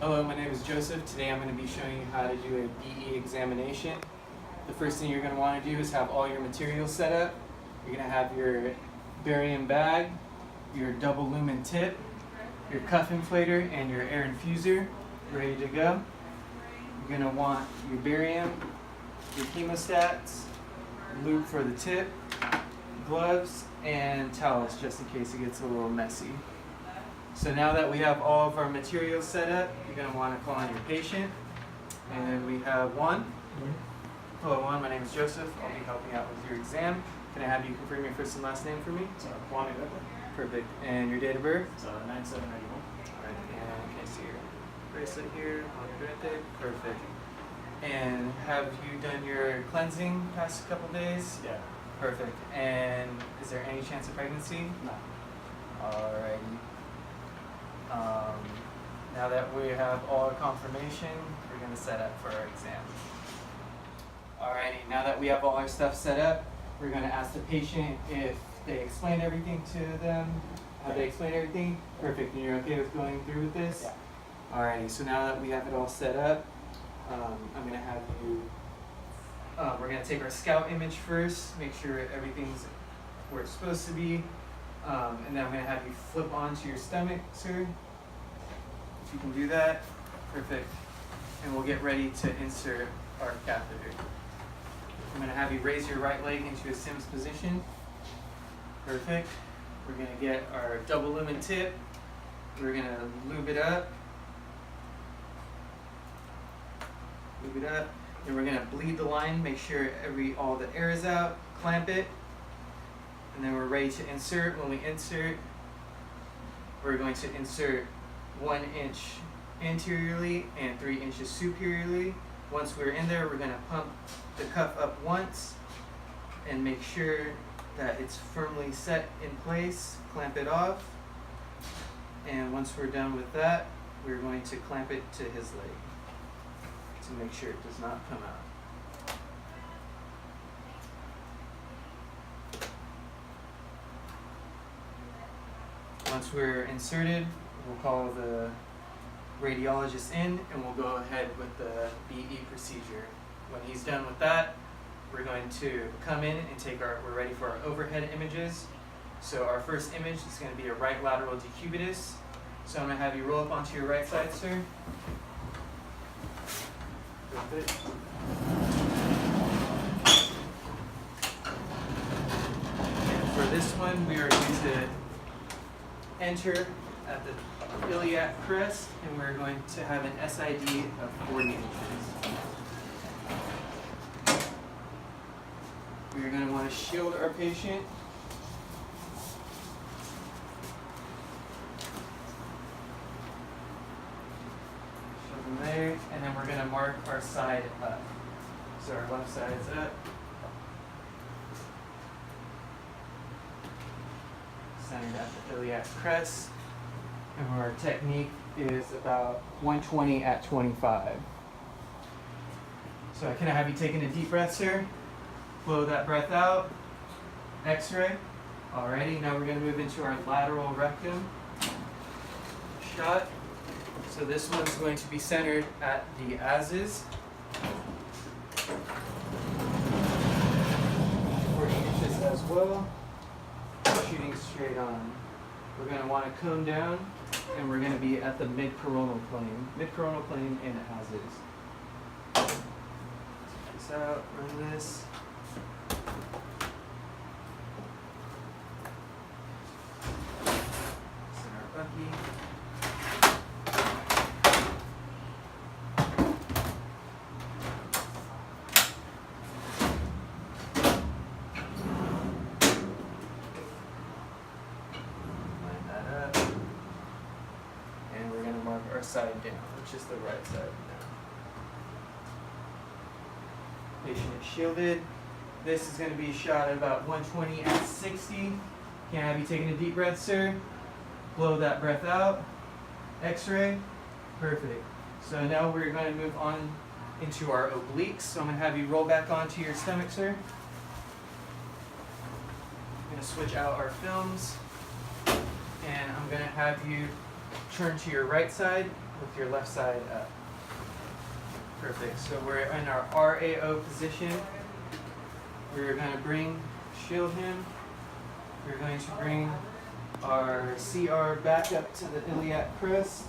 Hello, my name is Joseph. Today I'm going to be showing you how to do a BE examination. The first thing you're going to want to do is have all your materials set up. You're going to have your barium bag, your double lumen tip, your cuff inflator, and your air infuser ready to go. You're going to want your barium, your hemostats, lube for the tip, gloves, and towels just in case it gets a little messy. So now that we have all of our materials set up, you're going to want to call on your patient. And we have Juan. Hello Juan, my name is Joseph. I'll be helping out with your exam. Can I have you confirm your first and last name for me? Juan Herrera. Perfect. And your date of birth? It's 9791. Alright, and can I see your bracelet here on your birthday? Perfect. And have you done your cleansing past couple days? Yeah. Perfect. And is there any chance of pregnancy? No. Alrighty. Now that we have all our confirmation, we're going to set up for our exam. Alrighty, now that we have all our stuff set up, we're going to ask the patient if they explained everything to them. Have they explained everything? Perfect. And you're okay with going through with this? Yeah. Alrighty, so now that we have it all set up, I'm going to have you, we're going to take our scout image first, make sure everything's where it's supposed to be, and then I'm going to have you flip onto your stomach, sir. If you can do that, perfect. And we'll get ready to insert our catheter. I'm going to have you raise your right leg into a Sims position. Perfect. We're going to get our double lumen tip. We're going to lube it up. Lube it up. And we're going to bleed the line, make sure all the air is out, clamp it. And then we're ready to insert. When we insert, we're going to insert 1 inch anteriorly and 3 inches superiorly. Once we're in there, we're going to pump the cuff up once and make sure that it's firmly set in place. Clamp it off. And once we're done with that, we're going to clamp it to his leg to make sure it does not come out. Once we're inserted, we'll call the radiologist in and we'll go ahead with the BE procedure. When he's done with that, we're going to come in and we're ready for our overhead images. So our first image is going to be a right lateral decubitus. So I'm going to have you roll up onto your right side, sir. Perfect. And for this one, we are going to enter at the iliac crest, and we're going to have an SID of 40 inches. We're going to want to shield our patient. Shield them there, and then we're going to mark our side up. So our left side is up. Centered at the iliac crest. And our technique is about 120 at 25. So can I have you taking a deep breath, sir? Blow that breath out. X-ray. Alrighty, now we're going to move into our lateral rectum shot. So this one's going to be centered at the as-is. 40 inches as well. Shooting straight on. We're going to want to cone down, and we're going to be at the mid-coronal plane. Mid-coronal plane and as is. Check this out, run this. Center Bucky. Our side down, which is the right side down. Patient is shielded. This is going to be shot at about 120 at 60. Can I have you taking a deep breath, sir? Blow that breath out. X-ray. Perfect. So now we're going to move on into our obliques. So I'm going to have you roll back onto your stomach, sir. I'm going to switch out our films. And I'm going to have you turn to your right side with your left side up. Perfect. So we're in our RAO position. We're going to shield him. We're going to bring our CR back up to the iliac crest,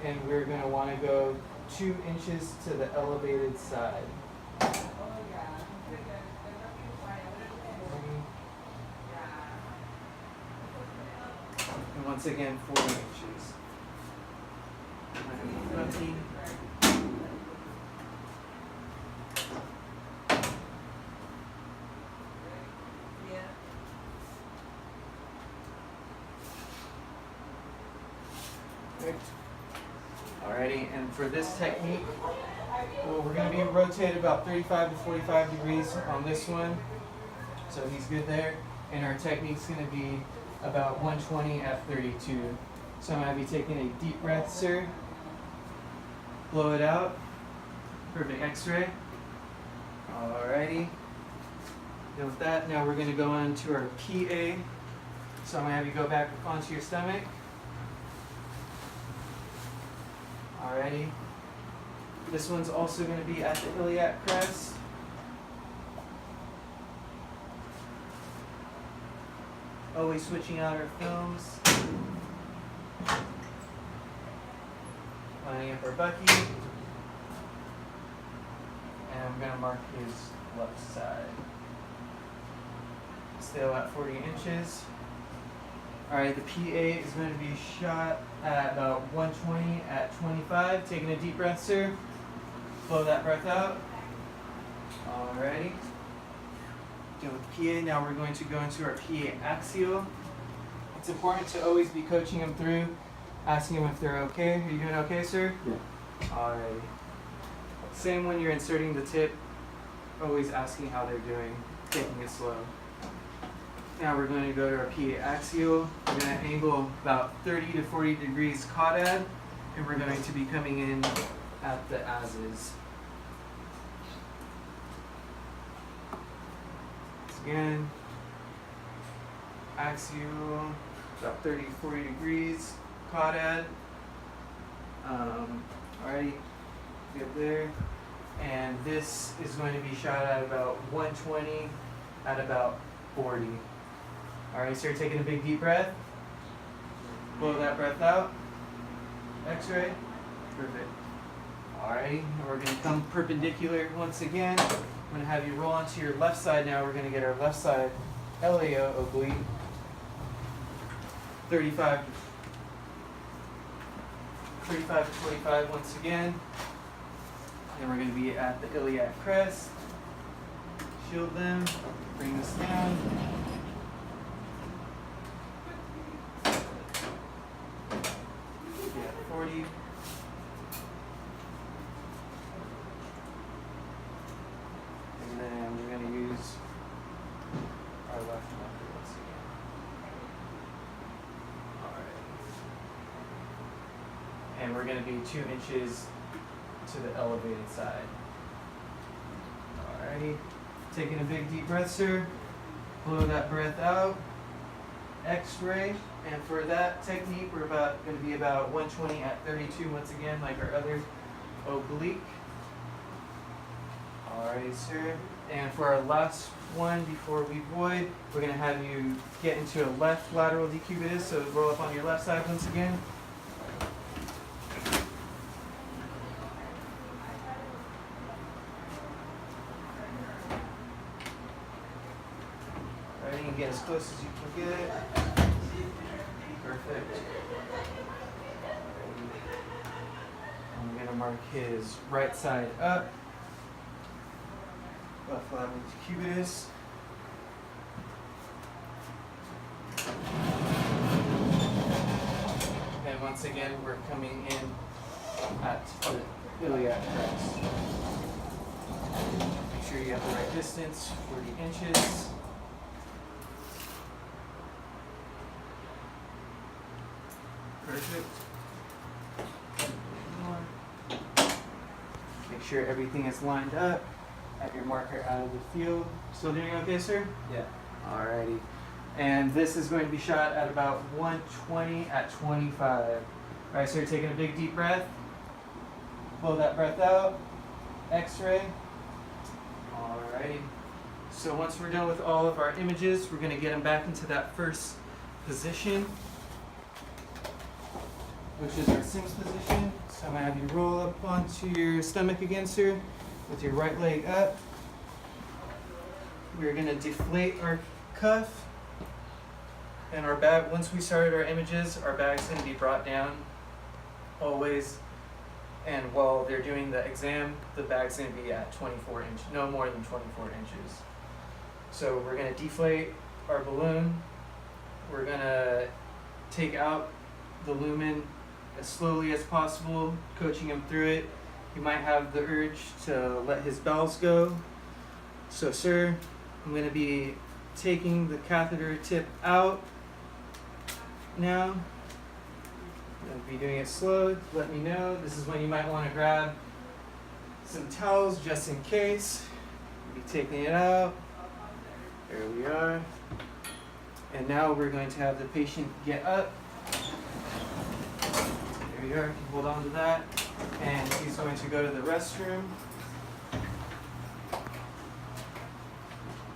and we're going to want to go 2 inches to the elevated side. And once again, 4 inches. Alrighty, and for this technique, well, we're going to be rotated about 35 to 45 degrees on this one. So he's good there. And our technique's going to be about 120 at 32. So I'm going to be taking a deep breath, sir. Blow it out. Perfect X-ray. Alrighty. Done with that. Now we're going to go on to our PA. So I'm going to have you go back onto your stomach. Alrighty. This one's also going to be at the iliac crest. Always switching out our films. Lining up our Bucky. And I'm going to mark his left side. Still at 40 inches. Alright, the PA is going to be shot at about 120 at 25. Taking a deep breath, sir. Blow that breath out. Alrighty. Done with PA. Now we're going to go into our PA axial. It's important to always be coaching them through, asking them if they're okay. Are you doing okay, sir? Yeah. Alrighty. Same when you're inserting the tip, always asking how they're doing, taking it slow. Now we're going to go to our PA axial. We're going to angle about 30 to 40 degrees caudad, and we're going to be coming in at the as-is. Again, axial, about 30 to 40 degrees caudad. Alrighty, good there. And this is going to be shot at about 120 at about 40. Alright, so you're taking a big deep breath. Blow that breath out. X-ray. Perfect. Alrighty, we're going to come perpendicular once again. I'm going to have you roll onto your left side now. We're going to get our left side LAO oblique. 35 to 45 once again. And we're going to be at the iliac crest. Shield them. Bring this down. Yeah, 40. And then we're going to use our left marker once again. Alright. And we're going to be 2 inches to the elevated side. Alrighty. Taking a big deep breath, sir. Blow that breath out. X-ray. And for that technique, we're going to be about 120 at 32 once again, like our other oblique. Alright, sir. And for our last one before we void, we're going to have you get into a left lateral decubitus. So roll up on your left side once again. Alright, you can get as close as you can get. Perfect. I'm going to mark his right side up. Left lateral decubitus. And once again, we're coming in at the iliac crest. Make sure you have the right distance, 40 inches. Perfect. Make sure everything is lined up at your marker out of the field. Still doing okay, sir? Yeah. Alrighty. And this is going to be shot at about 120 at 25. Alright, so you're taking a big deep breath. Blow that breath out. X-ray. Alrighty. So once we're done with all of our images, we're going to get them back into that first position, which is our Sims position. So I'm going to have you roll up onto your stomach again, sir, with your right leg up. We're going to deflate our cuff. And our bag, once we started our images, our bag's going to be brought down always. And while they're doing the exam, the bag's going to be at 24 inches, no more than 24 inches. So we're going to deflate our balloon. We're going to take out the lumen as slowly as possible, coaching him through it. He might have the urge to let his bells go. So sir, I'm going to be taking the catheter tip out now. I'll be doing it slow. Let me know. This is when you might want to grab some towels just in case. We'll be taking it out. There we are. And now we're going to have the patient get up. There we are. Hold on to that. And he's going to go to the restroom. There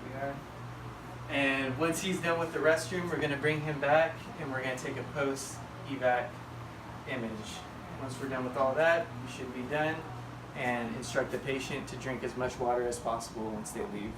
we are. And once he's done with the restroom, we're going to bring him back and we're going to take a post-evac image. Once we're done with all that, we should be done, and instruct the patient to drink as much water as possible once they leave.